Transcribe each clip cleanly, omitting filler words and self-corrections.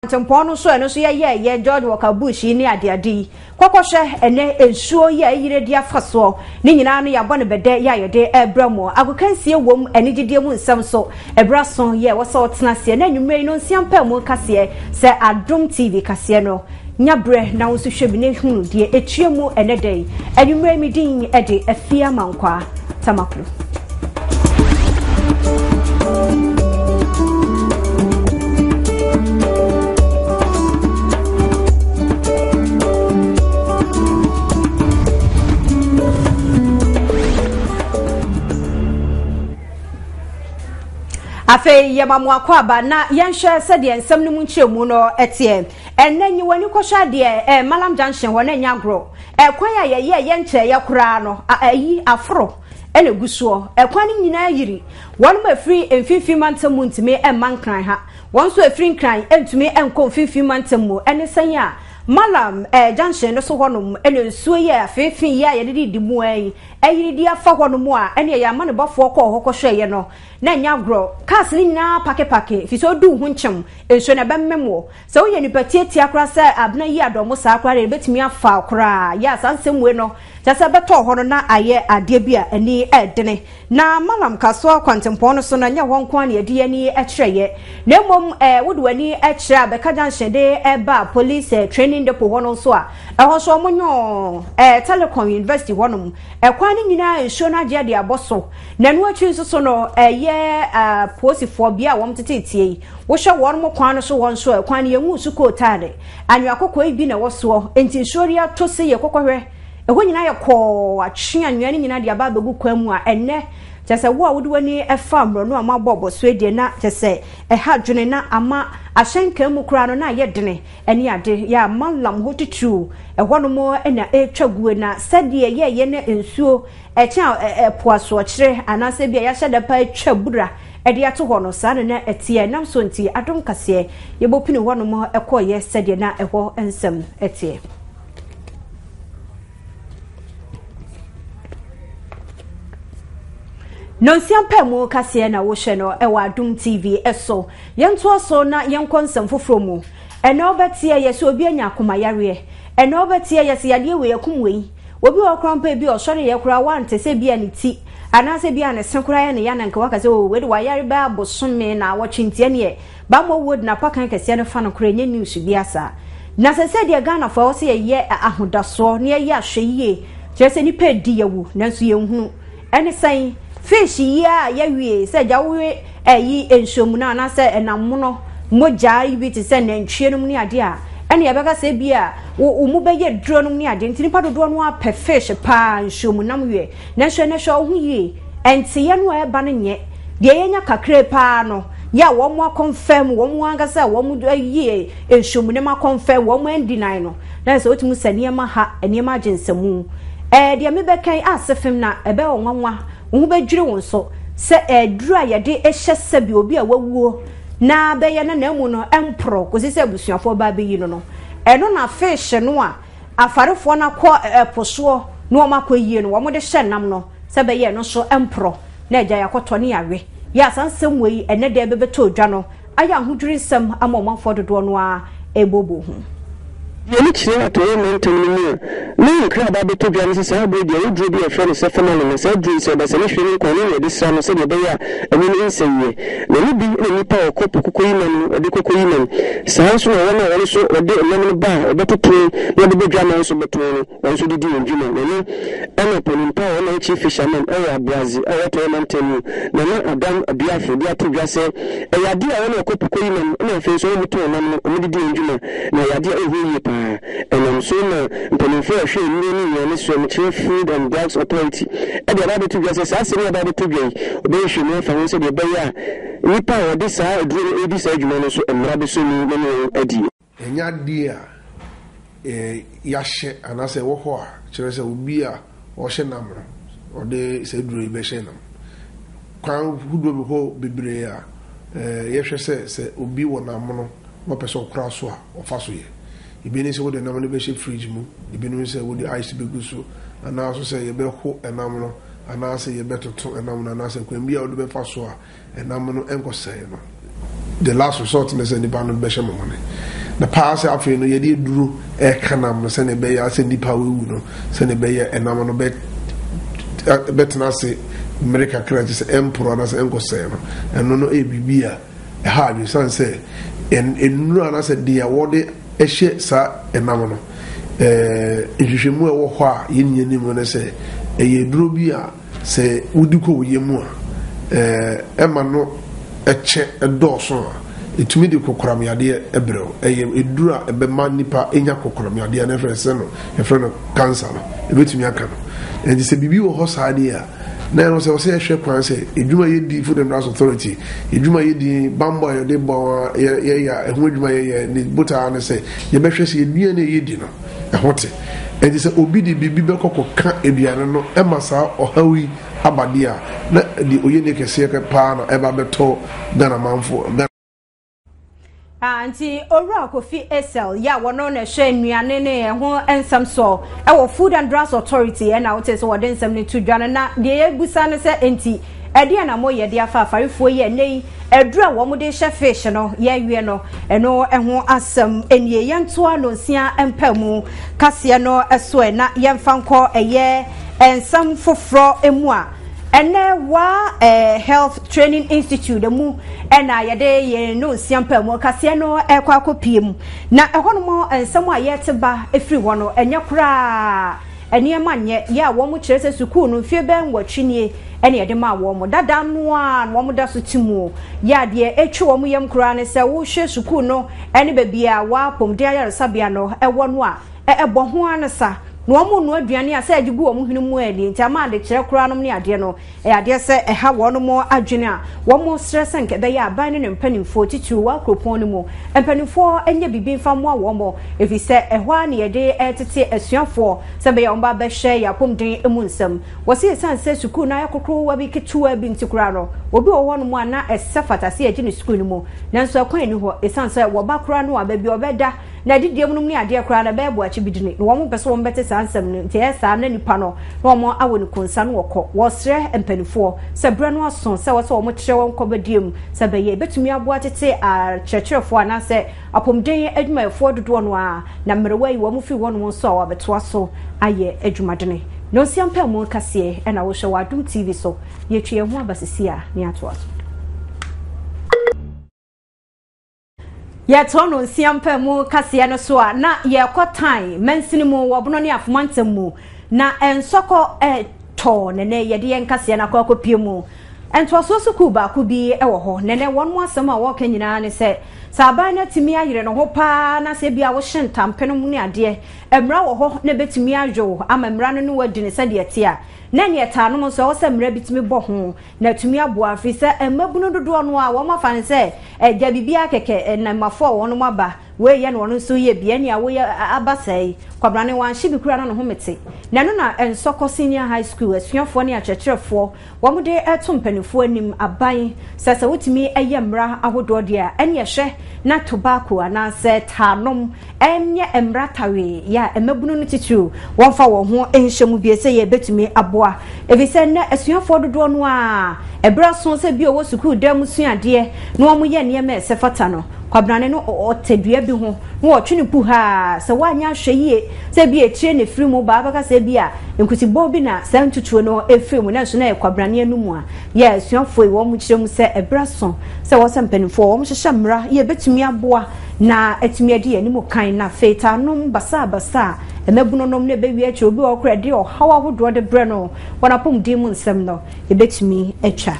Tempono so no so ye George Walker Bush ni ade kwakọhwe ene ensuo ye yire dia faso ni nyina no ya bọ ne bede ya yede ebramo agokansie wom ene gidie mu nsam so ebrason ye wo so tena se na nwumre no nsiampa mu kase se Adom TV kase no nyabre na wo so hwe bi ne hunu die etue mu ene dei enwumre mi din e de afia mankwa tamaklu afe yemamu akwaba na yenhwe sede ensem no munchemu no etie ennanyi wani kwhwa de Malam Junction wona nyagro kwan ya ye yenche yakura no ayi afro ene gusuo kwan nyina yiri won ma free emfifi mantamu ntime emmankran ha won so free nkran entime enko mfifi mantamu ene sanya Malam Junction no so honom ene nsuo ye afefi ya ye de dimu ayi ayiri dia fa honom a ene ya mane bafo kọ hokohwe ye no na nyagro cars ni na pake fi so du hu nchem enso na bemmemo so wo ye ni patie akra sa abna yi Adom sa akra re betimi afa akra ya sansem we no jasa beto ho no na aye ade bia ani edene na Malam Kasee kwantempon no so na nya won kwa na ade ani ekyereye na mom wodu ani ekyere abeka Junction de eba police training depot ho no so a ho so monyo telecom university ho no kwa ni nyina enso na age de aboso na no atwi so no posifo bia wom tetetie wo hwe won mo kwan no so won so kwan ye ngu su ko tade anwa akokọ ibi na wo so enti sori ato se ye kokọhwe eho nyina ye kọ atwe anwa ni nyina de aba begu kwa mu a enne jese wo a wodi wani efa mro no ama bobo so edie na jese ha dwene na ama ahyenka mu kura no na ye dene eni ade ya Malam hotitu eho no mo na etwague na sadie ye ne ensuo echa poaso kire anase bia ya hyeda pa twabura ede ato ho no sa na etie nam so nti Adom Kasee ye bopini ho no mo ekoye sadie na eho ensem etie Nonsiampa mu Kasee na wo hwe no ewa Adom TV eso yento so na yenkonsem foforo mu ene obetie ye so obi anya akoma yare ene obetie ye se yade we yakumwei obi okrampa bi osore ye kura wante se bia ne ti anase bia ne senkura ye ne ya nanka wakase o we de wayare ba abosome na wotwintie ne ba mo wood na pakan Kasee ne fa no kura nye news bi asa na se de Ghana fa wo se ye ahodaso ne ye ahwe yie jese ni pedi yewu nanso ye hunu ene san fish ya wie se jawe yi ensomu na na se enam no moja ibi ti se nantwie no ni ade a ene ye beka se bia wo mu beye duro no ni ade ntini pa dodo no apɛ fish pa ensomu nam wie na hwe ne hwe ho yie enti ye no e ba no nye de ye nya kakre pa no ya wo mo confirm wo mo angasa wo mo yie ensomu ne ma confirm wo mo endinai no na se otimu sane ma ha ene ma agensemu de me bekan asefem na ebe onwanwa wo bedwire won so se eduru ayede ehye bi obi a wawuo na beye na mu no empro kosi se busuafo ba be yi no eno na fish no a afarefo na kọ poso no o makoyie no wo mo de hye nam no se beye no so empro na eja yakoto ne yawe ya sansem wei ene de bebeto odwa no aya hodwiri nsem ama omafo dodo no a ebobo hu Yeni kire atoye mentemu ni nkra ba beto bia nse sa bro dia udro bi ehwe ne se fema ne se dru se ba se ne hwe ni ko ne de sa no se de be ya eni ni nsenye na ni bi ni pa okopo kokoyi man de kokoyi man sa so na wona so de lemon ba obeto na de bedwa na so beto no so de di ndwuma na ni ena ponin pa wona chief fisherman eya Brazil eya to mentemu na na Adam abiafo dia to dwa se eya dia wona okopo kokoyi man na fe so mu to na no de di ndwuma na ya dia ehu pa and I'm so now for sure many Food and Drugs Authority and the other two guys as I about the two guys they should know from the Baya we power this side do this argument so and rather so many idea and ya dear yashe and I say wo chere say obi a o hye nam or they say duru be hye nam kwan hudo be ho bebre a yehwe say obi wo nam no mo person kura so a ofa so ye ibeni se wo de nam no be fridge mu ibeni se wo de ice be guso and also say ye be ho enam no and say ye be toto enam no and say kwambia wo de be fa so a enam no enko say no the last resort in the same nipa no beshe money the pass afei no ye dey duro e kanam no se ne be ya se nipa wewu no se ne be ye enam no betena se America credit se emperor na se enkose no eno no e bibia e ha bi san se enuru na se dia wode ehye sa enam no ehwehwemu e wo ho a yenye nim no se eye duro bi a se wudi ko woye mu a ema no eche edoso etumi de kokoramyade ebrɛw edura ebema nipa enya kokoramyade na frɛ no efrɛ no cancer no ebetumi aka no and se bibi wo hosade a na no se wo se ehwɛ kwan se edwuma ye di Food and Drugs Authority edwuma ye di bambo ye de bo ye ya ehun edwuma ye ni buta na se ye behwɛ se edua na ye di no ehote and se obi di bibi be kokoka eduane no emasa ohawi abade a na di oye ne kese ke pa na eba beto Ghana manfo anti owura Kofi Esel ya wono na hwe nnuane ne ho ensam so e wo Food and Drugs Authority e na wote so wode ensam ne tu dwane na de ebusa ne se enti ede na mo ye de afa afarefo ye nei edura wo mo de hye fish no ye wie no eno ho asam enie yentoa no nsia empamu kase no eso e na yemfa nko eye ensam foforo emu a ene wa Health Training Institute mu ena yede ye no siampa mu kase no ekwa kopiem na ehono mo ensam a ye teba efri wo no enye kura ene manye ya wo mu kire se sukuu no fie ben watwinie ene yede ma wo mo dada no a wo mo da so timu ya de etwe wo mu yem kura ne se wo hwe sukuu no ene bebia wa pomde ayaresabia no ewo no a ebo ho anesa no amu no aduane a se agigu wo mu hwene mu ali nti ama de kire kura no ne ade no ade se ha wo no mo adwene a wo mo stress nke be ya aban ne mpanimfo titu wa kropon no mu mpanimfo enye bibi mfa mo a wo mo efi se ehwa ne yede etete asuafo se be ya omba be hwe ya pomden emu nsam wo se san se sukuu na yakokro wa bi ketuwa bi nti kura no obi wo ho no mu ana esafata se agi ne sukuu no mu nanso akwan ni ho esan se wo ba kura no aba bi obeda na didie mu ne ade kura na be bo achi bidine no wo mo pese wo mbete ansam nti esa na nipa no no mo awoni konsa no wokọ wo sre empanifo se bra no aso se wo se wo mo kire won kobadiem se be ye betumi aboa tete a kyerkyerefo ana se apomden adwumayefo dodo no a na mmerewai wo mo fi won mo so a wabeto aso aye adwumadene no siampa mu kase e na wo hwe Adom TV so ye twe ho abasisi a ne ato aso ye tono nsiampa mu kase no so a na ye kotan mansini mu wobono ne afomantem mu na ensoko to ne ye de nkase na kwakopie mu ento so suku ba ku bi wo ho ne won mu asem a wo ka nyina ne se saban na timi ayire no ho pa na se bia wo hye ntampeno mu ne ade emra wo ho ne betimi adwo ama emra no ne wadi ne se de etia na ne etano mo so wo se emra bitimi bo ho na tumi aboa afi se emabunu dodo no a wo mafa ne se eja bibia keke na mafo wo no maba we ye no no so ye bia ne a wo abasai kwabrane wan hye bi kura no ho mete na no na ensoko senior high school asuafo ne akyerkyerefo wo mo de etompanifo anim aban sese wotimi eyemra ahodo de a ene hye na tobacco ana se tanom enye emra tawe ya emabunu no titru won fa wo ho enhyemu bi se ye betumi aboa efise na asuafo dodo no a ebra so se bi owo sukuu dam suade no mo ye ne me se fata no kwabrane no otedua bi ho no otwene pu ha se wanya hwe yie se bi etire ne firi mu ba baka se bi a nkuti bo bi na se ntutuo no efiri mu na so na kwabrane anu mu a ye asuafo wo mo kire mu se ebra so se wo se mpanifo wo mo hyehye mra ye betumi aboa na etumi ade ye ni mu kan na feta no basa emebunonom ne be wi achi obi okra de hawa hodo de bre no wana pom di mu nsem no e betumi atwa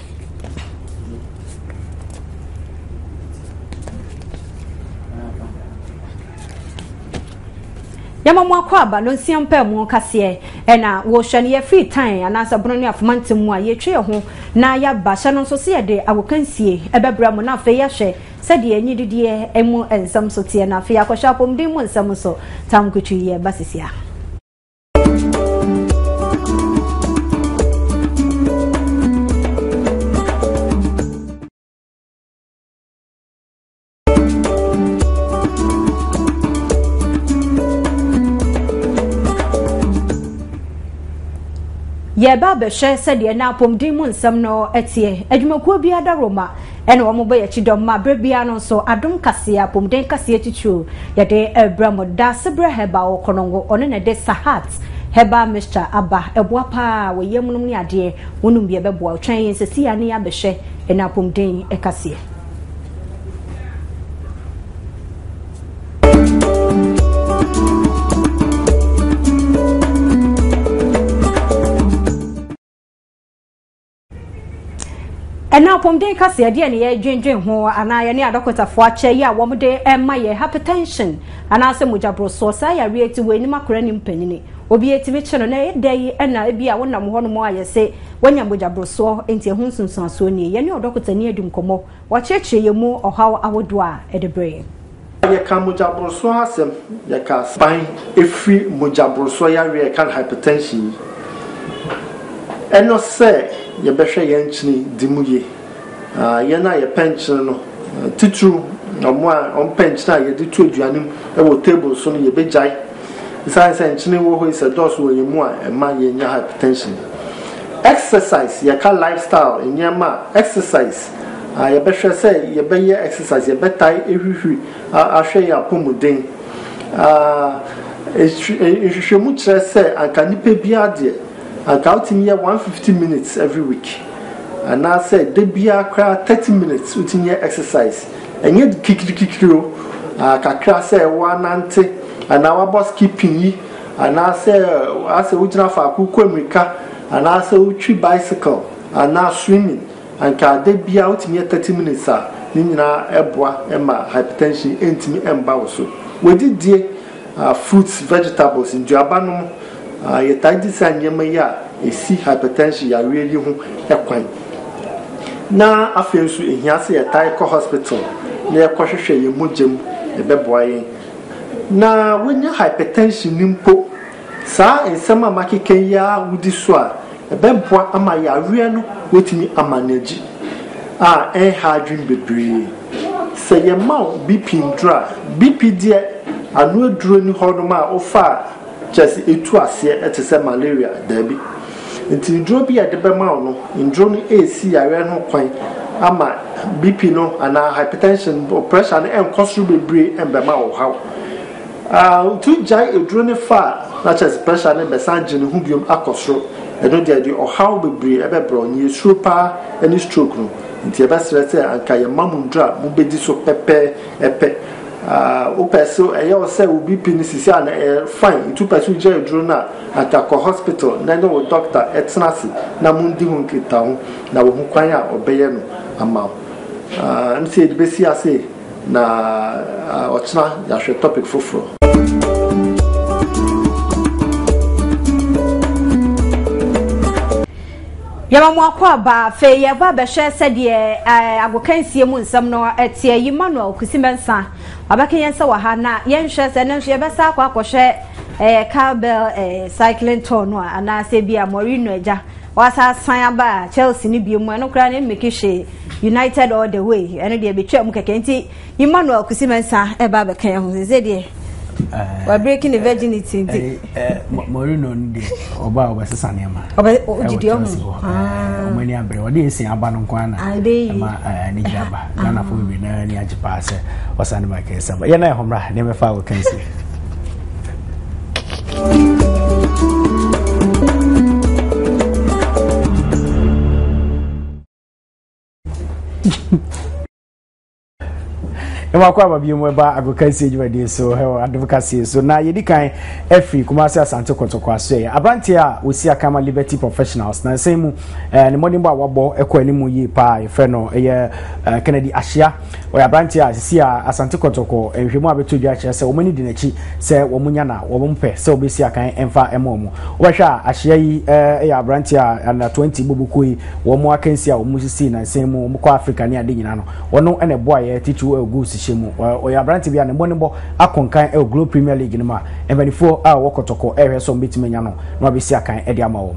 yama mo akwa aba no nsiampa mu kase e na wo hwane ye free time anasa bono ne afomantem mu a ye twe ho na ya ba hye no so se de awokansie ebebra mu na afa ye hwe se de anyi didie emu ensam so tie na afa ya kwhya pom di mu nsam so tam kutwi ye basisia ye ba be hye se de na pomdin mu nsam no etie adwumakuo bi ada Roma ene wo mo be ye chidom ma brebia no so Adom Kasee apomden Kasee titru ye de ebramo da sebra heba okonongo one ne de sahat heba Mr. Aba eboa pa we yemunum ni ade wonum bia beboa twan yen sesi ya ne ya behwe ene apomden Kasee. Ena pomden Kasee de ne ye dwendwen ho ana ye ne adokotafo ache ye a wo de emma ye hypertension ana se mojabro so sa ya reati we ni makora ni mpanini obi etimi cheno na ye dai ena ebi a wonam ho no mo aye se wanya mojabro so enti ehun sunsun so ni ye ne adokotani adum komo wa cheche ye mu ohaw awodo a edebre ye ka mojabro so asem ye ka spine efri mojabro so ya re kan hypertension eno se ye behwe ye nchini dimuye ye na ye pension no titru no mo on pension ye di tu aduanim e wo table so no ye bejai science nchini wo ho ise dos wo ye mu a ma ye nya hypertension exercise ye ka lifestyle enyama exercise ye behwe se ye be ye exercise ye betai ehwihwi ahwe ya pomuden ehwehwemu kire se anka nipa bia de and counting here 150 minutes every week. And I said, they be a 30 minutes within your exercise. And yet, kikiro, kakra say 190, and our boss keeping ye. And I say, which now for Kukwemika, and I say, which bicycle, and now swimming. And can they be out in here 30 minutes, sir? Nina, Ebwa, Emma, hypertension, intimate, and bowso. We did dear fruits, vegetables in Jabanum. Ye tidy san yemaya e see hypertension ya really hu ekwan na afensu ehia se ye tai ko hospital na ye kohwehwe ye mogem e beboaye na wonya hypertension nimpo sa ensema makeken ya wudi so a e beboa ama ya re no wetimi amaneji ha dream bebre se ye ma BP ndra BP die anu aduro ni hodoma ofa just etu ase etese malaria dabi nti ndro bi adebema no ndro no AC yare no kwan ama BP no ana hypertension or pressure no enkoso bebre embema wo haw to jai edro ne fa na just pressure ne besanje ne hu biom akosoro eno de o haw bebre ebebro ni esropa any stroke no nti ebesere se anka ye mamundra mu bedi so pepe epe opeso eyo say obi pinisi na fine two person je dro na atako hospital na no doctor etnasi na mundi hun kita ho na wo kwan a obeye no ama nti edibesi ase na ochna ya hwe topic foforo yama mo akwa ba fe ye ba be hwe se de agokansie mu nsam no etie Emmanuel Kusimensa abaka yensa wa ha na yenhwe se ne hwe be sa akwa hwe carbell cycling tour no ana se bia Morino eja wasa san aba Chelsea ni bi mu eno kra na make hwe United all the way eno de be twa mu keke nti Emmanuel Kusimensa e ba be kan ho se de we're breaking the virginity. Morino ndi oba obasesa nema. Oba ojidi omo. Omani abre odi esi aba no kwa na. Ma ni jaba. Na fo wi na ni ajipa se osane ma kesa. Ye na ehomra ne me fa wo kansi. Emakwa babiemu eba agokasi ejwade so Adom Kasee so na yedikan efri kumase asante kotoko aso abranti a osi akama Liberty Professionals na semu ne modimbo awabo ekọ animu yi pa efre no eye Kennedy Ahia o abranti a sisi a asante kotoko ehwemu abeto dwa kire se omani di nachi se womunya na wompe se obesi akan emfa emomo obehwa Ahia yi abranti a na 20 bobukoi womu akansi a omusisi na semu omukọ Africa ne ade nyina no wono ene boa ye titu egu shemu oya branti bia ne bonimbo akonkan e Global Premier League nima embanifo a wokotoko ehwe so mbitimenya no na obesi akan e dia ma wo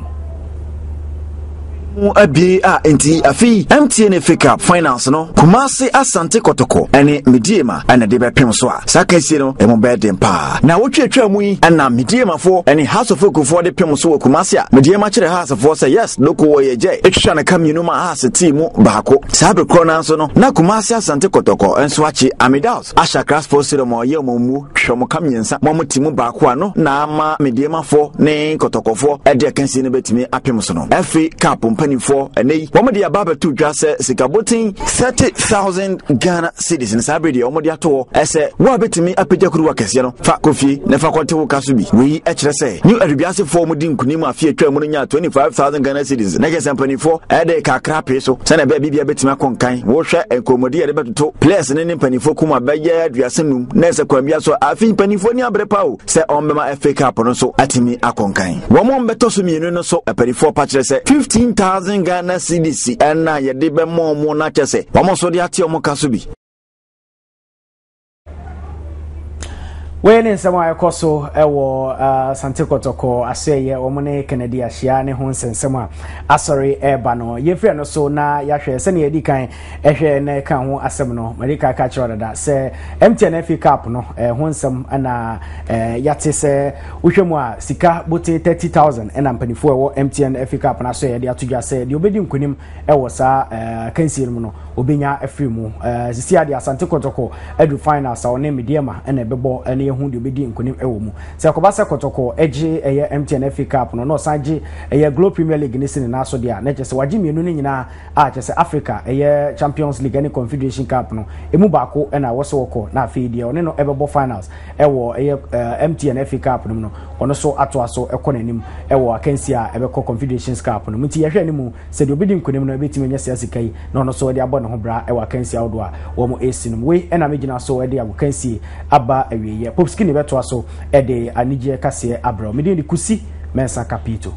abi a enti afi MTN Fake Up Finance no Kumasi Asante Kotoko ene Mediema ene de bepem so a sakasi no emo bedem pa na wotwetwa mu yi na Mediema fo ene House of Folk fo de pem so Kumasi a Mediema kire House of say yes loko wo ye je etwa na kaminu ma House team baako sabe krona so no na Kumasi Asante Kotoko enso achi Amidaus Asha Class Post mo ye mo mu hwomo kamyensa mo team baako ano na ama Mediema fo ne Kotoko fo e de kansi ne betimi apem so no FA Cup for ene womodi ababa to dwa se sikabotin 30,000 Ghana cedis in sabedi womodi ato ese wo betimi apagya kuru wakese no fa kofi ne fa kwete wo kaso bi we e kire se new adubiase for modi nkunim afie atwa mu nya 25,000 Ghana cedis na gese mpani for e de kakra pe so se na ba bibia betimi akonkan wo hwe enkomodi e de betoto place ne mpani for kuma baya aduase num na se kwambia so afi mpani for ni abrepa o se ombema FA Cup no so atimi akonkan wo mo mbeto so mienu no so mpani for pa kire se 15,000 Ghana CDC and na yede be mo na chese wamo so de ate omo kaso bi when in some koso ewo Sante Kotoko aseye omone Kennedy ahia ne ho nsensema asori eba no yefre no so na yahwe se ne yedi kan ehwe ne kan ho asem no America ka choro da se MTN FA Cup no ho nsem na yate se wohwemu a sika bote 30,000 na mpanifo ewo MTN FA Cup na so yede atudwa se de obedi nkunim ewo sa kansi mu no obenya afri mu sisi ade Sante Kotoko edu final sa one Mediema na bebo hu de obedi nkonim ewo mu se akobasa Kotoko eje eye MTN FA Cup no sanje eye Global Premier League ni sine na so dia na chese waji mienu ni nyina a chese Africa eye Champions League ni Confederation Cup no emu baako na wo so woko na afi dia one no ebebo finals ewo eye MTN FA Cup no ono so ato aso ekonanim ewo akansi a ebeko Confederation Cup no mti yehwe ni mu se de obedi nkonim no ebetime nya sia sikai na ono so de abo ne ho bra ewo akansi a wodo a wo mo esinum we na megina so de akansi aba awiye Popskini beto aso ede anije kase abro mede ni kusi mensa capito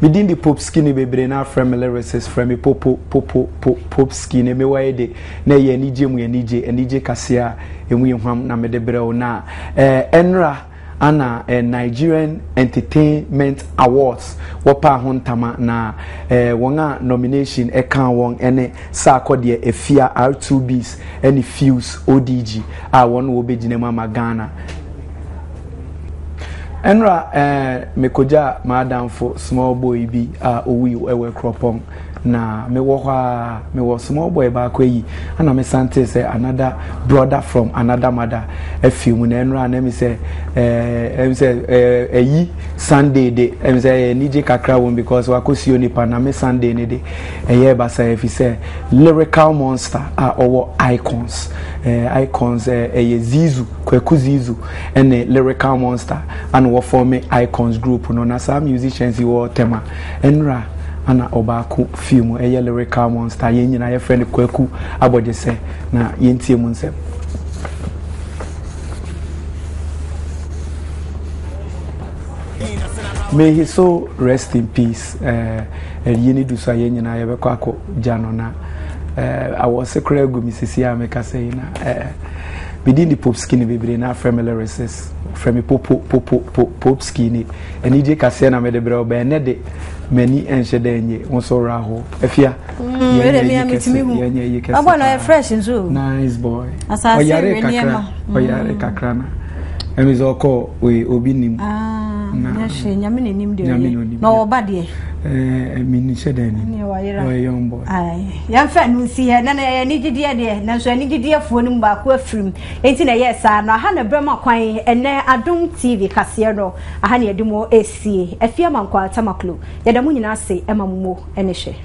within the Popskini bebre na family reses from me Popskini me waye de na ye anije kase a emu yehwam na mede bre na enra ana Nigerian Entertainment Awards wopa hontama na wonga nomination eka won ene sakode efia R2Bs any Fuse ODG a won wo begine mama Ghana enra mekoja madam for small boy bi owi ewe kropong na me wo small boy ba kwayi ana me sante say another brother from another mother a film na enra na me say eyi Sunday de em say nije kakra won because wa kosio nipa na me Sunday ne de eye ba say if say lyrical monster owo icons eye Zizu Kweku Zizu and lyrical monster and wo form icons group no na some musicians wo tema enra ana obaku film eye lyrical monster yenyina ye friend Kweku abode se na yentie mu nsem may he so rest in peace yeni du so yenyina ye bekọ akọ jano na I was secret go misisi ameka say na within the Popskini bebre na family reses from Popskini anije kase na mede bre oba ene de mani enhede enye wonso raho afia ye abona fresh nzo nice boy oyare kakra na emizo ko we obi nim na she nyame nenim de na oba de mini shedani young boy ya fa nu si he na ni gidie de na so ni gidie fo nim ba ko afrim enti na yes na ha na brema kwan ene Adom TV kase no aha na yedimo esie afia mankwa tamaklo yadamu nyina se emamumo ene hye